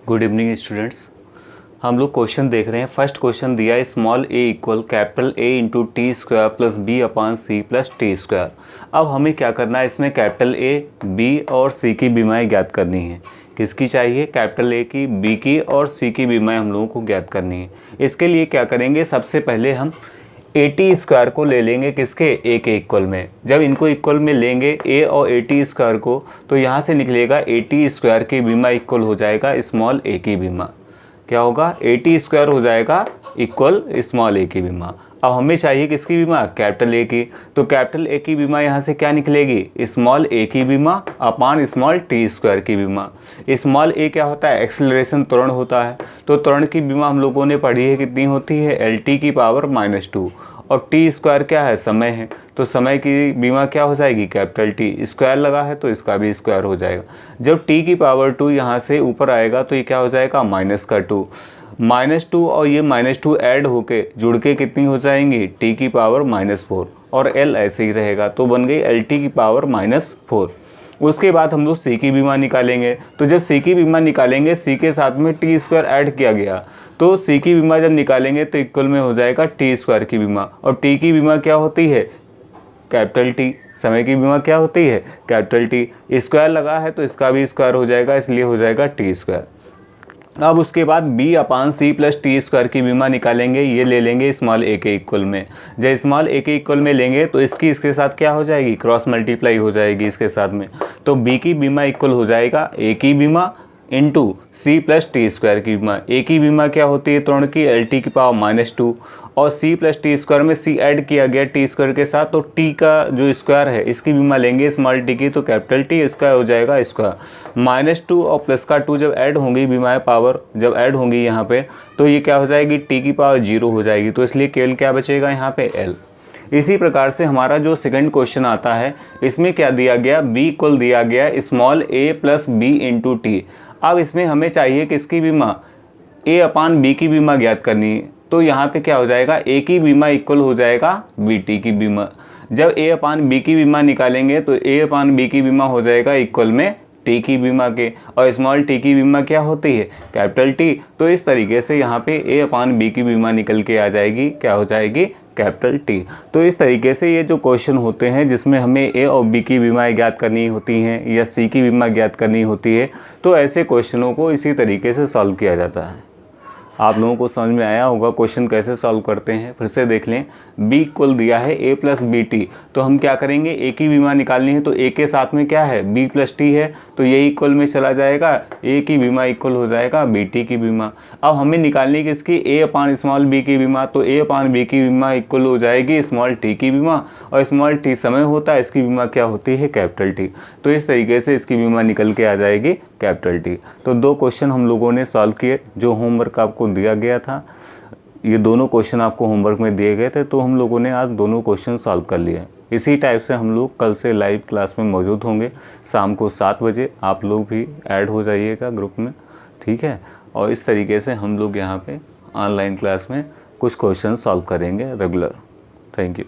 Good evening students. हम लोग question देख रहे हैं। फर्स्ट क्वेश्चन दिया है small A equal capital A into T square plus B upon C plus T square. अब हमें क्या करना है, इसमें कैपिटल ए बी और सी की बीमाएँ ज्ञात करनी है। किसकी चाहिए? कैपिटल ए की, बी की और सी की बीमाएँ हम लोगों को ज्ञात करनी है। इसके लिए क्या करेंगे, सबसे पहले हम ए टी स्क्वायर को ले लेंगे किसके, ए के इक्वल में। जब इनको इक्वल में लेंगे ए और ए टी स्क्वायर को, तो यहाँ से निकलेगा ए टी स्क्वायर की बीमा इक्वल हो जाएगा स्मॉल ए की बीमा। क्या होगा? ए टी स्क्वायर हो जाएगा इक्वल स्मॉल ए की बीमा। अब हमें चाहिए किसकी बीमा? कैपिटल ए की। तो कैपिटल ए की बीमा यहाँ से क्या निकलेगी? स्मॉल ए की बीमा अपान स्मॉल टी स्क्वायर की बीमा। स्मॉल ए क्या होता है? एक्सेलरेशन, त्वरण होता है। तो त्वरण की बीमा हम लोगों ने पढ़ी है, कितनी होती है? एल टी की पावर -2। और टी स्क्वायर क्या है? समय है। तो समय की बीमा क्या हो जाएगी? Capital T. स्क्वायर लगा है तो इसका भी स्क्वायर हो जाएगा। जब टी की पावर 2 यहाँ से ऊपर आएगा तो ये क्या हो जाएगा? -2। -2 और ये -2 ऐड होके जुड़ के कितनी हो जाएंगी? टी की पावर -4 और एल ऐसे ही रहेगा, तो बन गई एल टी की पावर -4। उसके बाद हम लोग सी की बीमा निकालेंगे। तो जब सी की बीमा निकालेंगे, सी के साथ में टी स्क्वायर ऐड किया गया, तो सी की बीमा जब निकालेंगे तो इक्वल में हो जाएगा टी स्क्वायर की बीमा। और टी की बीमा क्या होती है? Capital T. समय की बीमा क्या होती है? Capital T. स्क्वायर लगा है तो इसका भी स्क्वायर हो जाएगा, इसलिए हो जाएगा टी स्क्वायर। अब उसके बाद B upon C plus T square की बीमा निकालेंगे। ये ले लेंगे स्मॉल ए के इक्वल में। जब स्मॉल ए के इक्वल में लेंगे तो इसकी इसके साथ क्या हो जाएगी? क्रॉस मल्टीप्लाई हो जाएगी इसके साथ में। तो बी की बीमा इक्वल हो जाएगा ए की बीमा into C plus T square की बीमा। ए की बीमा क्या होती है? त्वरण की, एल टी की पावर -2 और सी प्लस टी स्क्वायर में सी ऐड किया गया टी स्क्वायर के साथ, तो टी का जो स्क्वायर है इसकी बीमा लेंगे स्मॉल टी की, तो कैपिटल टी, इसका हो जाएगा स्क्वायर। -2 और प्लस का 2 जब ऐड होंगी बीमाएँ पावर, जब ऐड होंगी यहाँ पे, तो ये क्या हो जाएगी? टी की पावर 0 हो जाएगी। तो इसलिए केवल क्या बचेगा यहाँ पे? एल। इसी प्रकार से हमारा जो सेकंड क्वेश्चन आता है, इसमें क्या दिया गया? बी इक्वल दिया गया स्मॉल ए प्लस बी इंटू टी। अब इसमें हमें चाहिए किसकी बीमा? ए अपान बी की बीमा ज्ञात करनी है। तो यहाँ पे क्या हो जाएगा? ए की बीमा इक्वल हो जाएगा बी टी की बीमा। जब ए अपान बी की बीमा निकालेंगे तो ए अपान बी की बीमा हो जाएगा इक्वल में टी की बीमा के। और स्मॉल टी की बीमा क्या होती है? Capital T. तो इस तरीके से यहाँ पे ए अपान बी की बीमा निकल के आ जाएगी, क्या हो जाएगी? Capital T. तो इस तरीके से ये जो क्वेश्चन होते हैं जिसमें हमें ए और बी की बीमाएँ ज्ञात करनी होती हैं या सी की बीमा ज्ञात करनी होती है, तो ऐसे क्वेश्चनों को इसी तरीके से सॉल्व किया जाता है। आप लोगों को समझ में आया होगा क्वेश्चन कैसे सॉल्व करते हैं। फिर से देख लें। बी इक्वल दिया है ए प्लस बी टी, तो हम क्या करेंगे? ए की बीमा निकालनी है, तो ए के साथ में क्या है? बी प्लस टी है, तो ये इक्वल में चला जाएगा, ए की बीमा इक्वल हो जाएगा बी टी की बीमा। अब हमें निकालनी है किसकी? ए अपान स्मॉल बी की बीमा। तो ए अपान बी की बीमा इक्वल हो जाएगी स्मॉल टी की बीमा, और स्मॉल टी समय होता है, इसकी बीमा क्या होती है? Capital T. तो इस तरीके से इसकी बीमा निकल के आ जाएगी कैपिटल टी। तो 2 क्वेश्चन हम लोगों ने सॉल्व किए जो होमवर्क आपको दिया गया था। ये दोनों क्वेश्चन आपको होमवर्क में दिए गए थे, तो हम लोगों ने आज दोनों क्वेश्चन सॉल्व कर लिए। इसी टाइप से हम लोग कल से लाइव क्लास में मौजूद होंगे। शाम को 7 बजे आप लोग भी ऐड हो जाइएगा ग्रुप में, ठीक है। और इस तरीके से हम लोग यहाँ पे ऑनलाइन क्लास में कुछ क्वेश्चन सॉल्व करेंगे रेगुलर। Thank you.